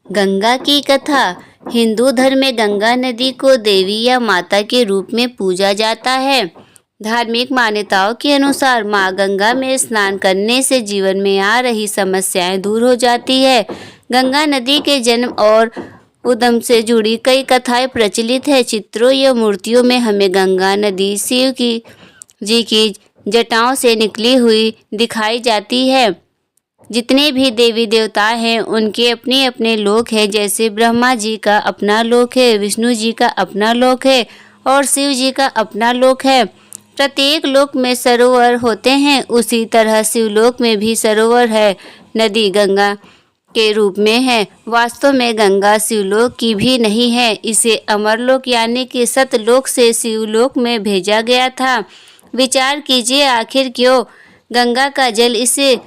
गंगा की कथा। हिंदू धर्म में गंगा नदी को देवी या माता के रूप में पूजा जाता है। धार्मिक मान्यताओं के अनुसार माँ गंगा में स्नान करने से जीवन में आ रही समस्याएं दूर हो जाती है। गंगा नदी के जन्म और उद्गम से जुड़ी कई कथाएं प्रचलित है। चित्रों या मूर्तियों में हमें गंगा नदी शिव जी की जटाओं से निकली हुई दिखाई जाती है। जितने भी देवी देवता हैं उनके अपने अपने लोक हैं। जैसे ब्रह्मा जी का अपना लोक है, विष्णु जी का अपना लोक है और शिव जी का अपना लोक है। प्रत्येक लोक में सरोवर होते हैं, उसी तरह शिवलोक में भी सरोवर है। नदी गंगा के रूप में है। वास्तव में गंगा शिवलोक की भी नहीं है, इसे अमरलोक यानी कि सतलोक से शिवलोक में भेजा गया था। विचार कीजिए, आखिर क्यों गंगा का जल इसे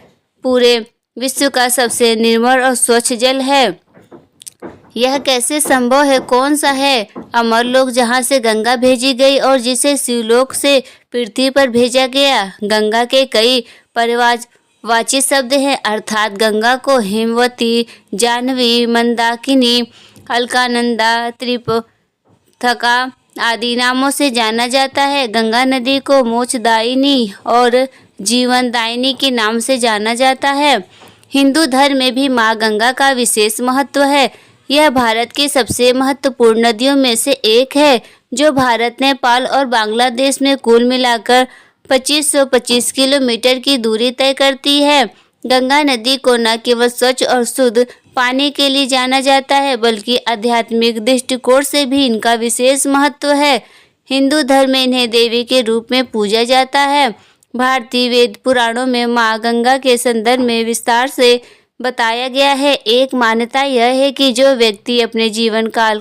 पूरे विश्व का सबसे निर्मल और स्वच्छ जल है? यह कैसे संभव है? कौन सा है अमरलोक जहाँ से गंगा भेजी गई और जिसे शिवलोक से पृथ्वी पर भेजा गया? गंगा के कई पर्यायवाची शब्द हैं, अर्थात गंगा को हेमवती, जाह्नवी, मंदाकिनी, अलकानंदा, त्रिपथका आदि नामों से जाना जाता है। गंगा नदी को मोक्षदायिनी और जीवनदायिनी के नाम से जाना जाता है। हिंदू धर्म में भी माँ गंगा का विशेष महत्व है। यह भारत की सबसे महत्वपूर्ण नदियों में से एक है, जो भारत, नेपाल और बांग्लादेश में कुल मिलाकर 2525 किलोमीटर की दूरी तय करती है। गंगा नदी को न केवल स्वच्छ और शुद्ध पानी के लिए जाना जाता है, बल्कि आध्यात्मिक दृष्टिकोण से भी इनका विशेष महत्व है। हिंदू धर्म में इन्हें देवी के रूप में पूजा जाता है। भारतीय वेद पुराणों में माँ गंगा के संदर्भ में विस्तार से बताया गया है। एक मान्यता यह है कि जो व्यक्ति अपने जीवन काल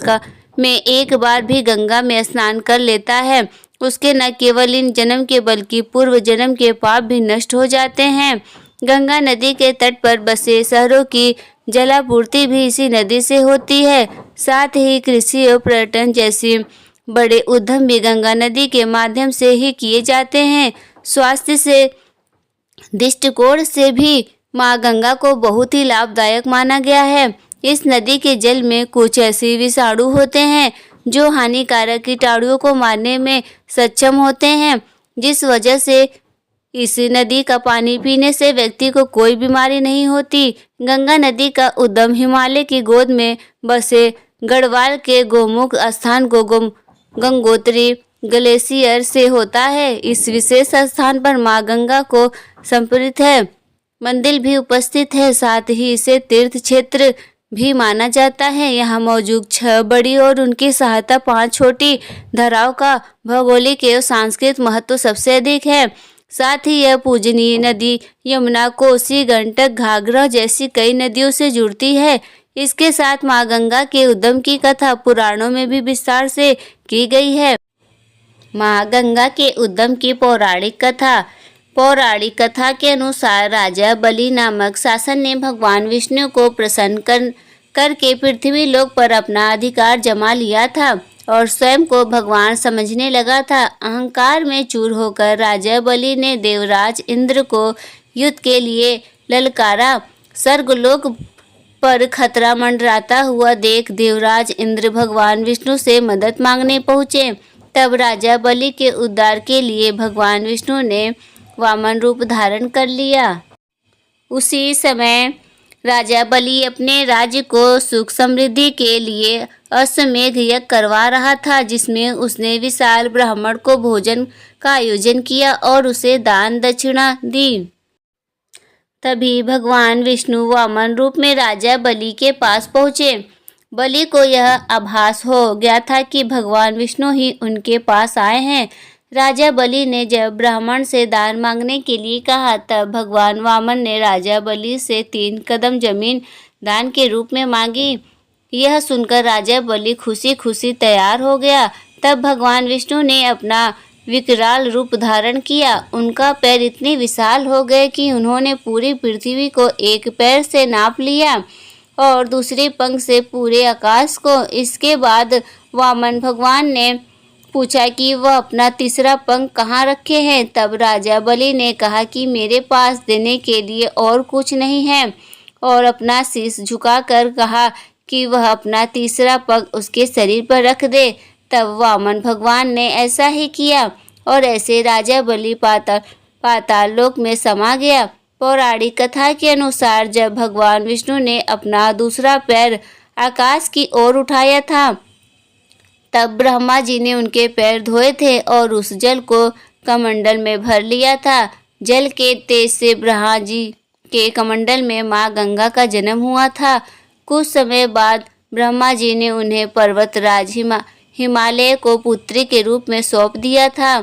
में एक बार भी गंगा में स्नान कर लेता है, उसके न केवल इन जन्म के बल्कि पूर्व जन्म के पाप भी नष्ट हो जाते हैं। गंगा नदी के तट पर बसे शहरों की जलापूर्ति भी इसी नदी से होती है। साथ ही कृषि और पर्यटन जैसे बड़े उद्यम भी गंगा नदी के माध्यम से ही किए जाते हैं। स्वास्थ्य से दृष्टिकोण से भी माँ गंगा को बहुत ही लाभदायक माना गया है। इस नदी के जल में कुछ ऐसे विषाणु होते हैं जो हानिकारक कीटाणुओं को मारने में सक्षम होते हैं, जिस वजह से इस नदी का पानी पीने से व्यक्ति को कोई बीमारी नहीं होती। गंगा नदी का उद्गम हिमालय की गोद में बसे गढ़वाल के गोमुख स्थान को गंगोत्री ग्लेशियर से होता है। इस विशेष स्थान पर माँ गंगा को समर्पित है मंदिर भी उपस्थित है। साथ ही इसे तीर्थ क्षेत्र भी माना जाता है। यहाँ मौजूद 6 बड़ी और उनकी सहायता 5 छोटी धाराओं का भौगोलिक एवं सांस्कृतिक महत्व सबसे अधिक है। साथ ही यह पूजनीय नदी यमुना, कोसी, गंडक, घाघरा जैसी कई नदियों से जुड़ती है। इसके साथ माँ गंगा के उद्गम की कथा पुराणों में भी विस्तार से की गई है। माँ गंगा के उद्गम की पौराणिक कथा। पौराणिक कथा के अनुसार राजा बलि नामक शासक ने भगवान विष्णु को प्रसन्न करके पृथ्वी लोक पर अपना अधिकार जमा लिया था और स्वयं को भगवान समझने लगा था। अहंकार में चूर होकर राजा बलि ने देवराज इंद्र को युद्ध के लिए ललकारा। स्वर्गलोक पर खतरा मंडराता हुआ देख देवराज इंद्र भगवान विष्णु से मदद मांगने पहुँचे। तब राजा बलि के उद्धार के लिए भगवान विष्णु ने वामन रूप धारण कर लिया। उसी समय राजा बलि अपने राज्य को सुख समृद्धि के लिए अश्वमेध यज्ञ करवा रहा था, जिसमें उसने विशाल ब्राह्मण को भोजन का आयोजन किया और उसे दान दक्षिणा दी। तभी भगवान विष्णु वामन रूप में राजा बलि के पास पहुँचे। बलि को यह आभास हो गया था कि भगवान विष्णु ही उनके पास आए हैं। राजा बलि ने जब ब्राह्मण से दान मांगने के लिए कहा, तब भगवान वामन ने राजा बलि से 3 कदम जमीन दान के रूप में मांगी। यह सुनकर राजा बलि खुशी खुशी तैयार हो गया। तब भगवान विष्णु ने अपना विकराल रूप धारण किया। उनका पैर इतने विशाल हो गए कि उन्होंने पूरी पृथ्वी को एक पैर से नाप लिया और दूसरे पंख से पूरे आकाश को। इसके बाद वामन भगवान ने पूछा कि वह अपना तीसरा पंख कहाँ रखे हैं। तब राजा बलि ने कहा कि मेरे पास देने के लिए और कुछ नहीं है और अपना शीश झुकाकर कहा कि वह अपना तीसरा पग उसके शरीर पर रख दे। तब वामन भगवान ने ऐसा ही किया और ऐसे राजा बलि पाताल लोक में समा गया। पौराणिक कथा के अनुसार जब भगवान विष्णु ने अपना दूसरा पैर आकाश की ओर उठाया था, तब ब्रह्मा जी ने उनके पैर धोए थे और उस जल को कमंडल में भर लिया था। जल के तेज से ब्रह्मा जी के कमंडल में माँ गंगा का जन्म हुआ था। कुछ समय बाद ब्रह्मा जी ने उन्हें पर्वतराज हिमालय को पुत्री के रूप में सौंप दिया था।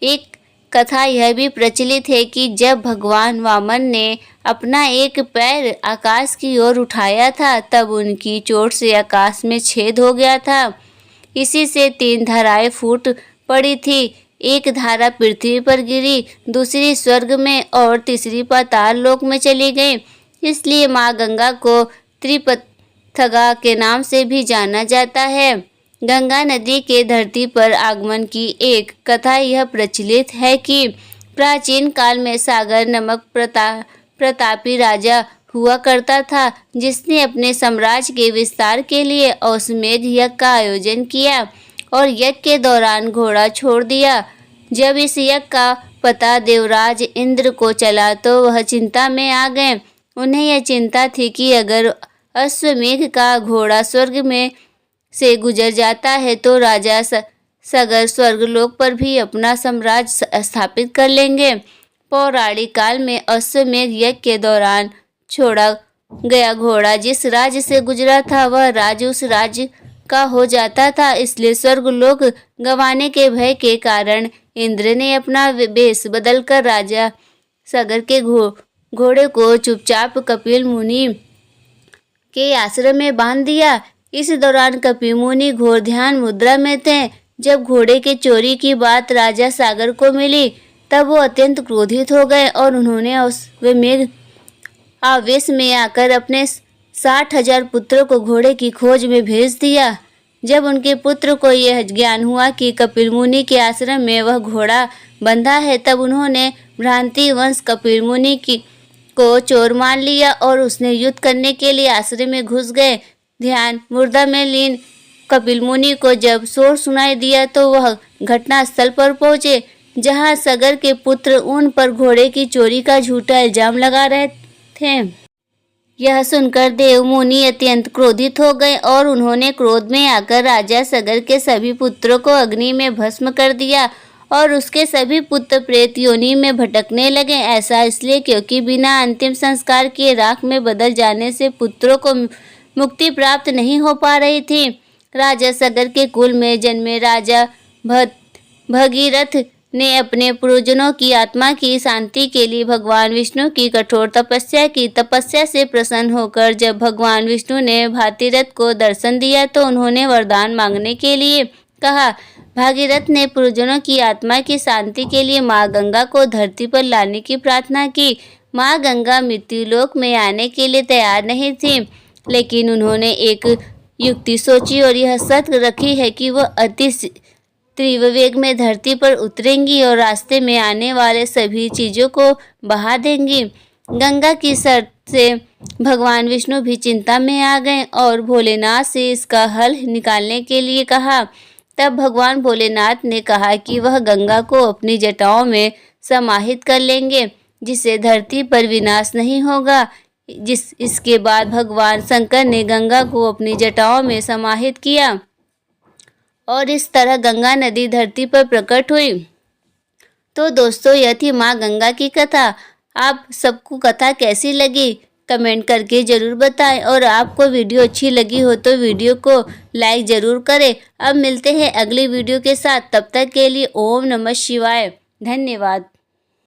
एक कथा यह भी प्रचलित है कि जब भगवान वामन ने अपना एक पैर आकाश की ओर उठाया था, तब उनकी चोट से आकाश में छेद हो गया था। इसी से 3 धाराएं फूट पड़ी थी। एक धारा पृथ्वी पर गिरी, दूसरी स्वर्ग में और तीसरी पाताल लोक में चली गई। इसलिए माँ गंगा को त्रिपथगा के नाम से भी जाना जाता है। गंगा नदी के धरती पर आगमन की एक कथा यह प्रचलित है कि प्राचीन काल में सागर नामक प्रतापी राजा हुआ करता था, जिसने अपने साम्राज्य के विस्तार के लिए अश्वमेध यज्ञ का आयोजन किया और यज्ञ के दौरान घोड़ा छोड़ दिया। जब इस यज्ञ का पता देवराज इंद्र को चला तो वह चिंता में आ गए। उन्हें यह चिंता थी कि अगर अश्वमेध का घोड़ा स्वर्ग में से गुजर जाता है तो राजा सगर स्वर्गलोक पर भी अपना साम्राज्य स्थापित कर लेंगे। पौराणिक काल में अश्वमेध यज्ञ के दौरान छोड़ा गया घोड़ा जिस राज्य से गुजरा था, वह राज्य उस राज्य का हो जाता था। इसलिए स्वर्गलोक गंवाने के भय के कारण इंद्र ने अपना वेश बदलकर राजा सगर के घोड़े को चुपचाप कपिल मुनि के आश्रम में बांध दिया। इस दौरान कपिल मुनि घोर ध्यान मुद्रा में थे। जब घोड़े के चोरी की बात राजा सागर को मिली, तब वो अत्यंत क्रोधित हो गए और उन्होंने अश्वमेध आवेश में आकर अपने 60,000 पुत्रों को घोड़े की खोज में भेज दिया। जब उनके पुत्र को यह ज्ञान हुआ कि कपिल मुनि के आश्रम में वह घोड़ा बंधा है, तब उन्होंने भ्रांति वंश कपिल मुनि को चोर मान लिया और उसने युद्ध करने के लिए आश्रम में घुस गए। ध्यान मुद्रा में लीन कपिल मुनि को जब शोर सुनाई दिया तो वह घटना स्थल पर पहुंचे, जहां सगर के पुत्र उन पर घोड़े की चोरी का झूठा इल्जाम लगा रहे थे। यह सुनकर देव मुनि अत्यंत क्रोधित हो गए और उन्होंने क्रोध में आकर राजा सगर के सभी पुत्रों को अग्नि में भस्म कर दिया और उसके सभी पुत्र प्रेत योनि में भटकने लगे। ऐसा इसलिए क्योंकि बिना अंतिम संस्कार किए राख में बदल जाने से पुत्रों को मुक्ति प्राप्त नहीं हो पा रही थी। राजा सगर के कुल में जन्मे राजा भगीरथ ने अपने पूर्वजों की आत्मा की शांति के लिए भगवान विष्णु की कठोर तपस्या की। तपस्या से प्रसन्न होकर जब भगवान विष्णु ने भागीरथ को दर्शन दिया तो उन्होंने वरदान मांगने के लिए कहा। भागीरथ ने पूर्वजों की आत्मा की शांति के लिए माँ गंगा को धरती पर लाने की प्रार्थना की। माँ गंगा मृत्युलोक में आने के लिए तैयार नहीं थी, लेकिन उन्होंने एक युक्ति सोची और यह शर्त रखी है कि वह अति तीव्र वेग में धरती पर उतरेंगी और रास्ते में आने वाले सभी चीज़ों को बहा देंगी। गंगा की शर्त से भगवान विष्णु भी चिंता में आ गए और भोलेनाथ से इसका हल निकालने के लिए कहा। तब भगवान भोलेनाथ ने कहा कि वह गंगा को अपनी जटाओं में समाहित कर लेंगे, जिससे धरती पर विनाश नहीं होगा। इसके बाद भगवान शंकर ने गंगा को अपनी जटाओं में समाहित किया और इस तरह गंगा नदी धरती पर प्रकट हुई। तो दोस्तों, यह थी माँ गंगा की कथा। आप सबको कथा कैसी लगी कमेंट करके ज़रूर बताएं और आपको वीडियो अच्छी लगी हो तो वीडियो को लाइक ज़रूर करें। अब मिलते हैं अगली वीडियो के साथ, तब तक के लिए ओम नमः शिवाय। धन्यवाद।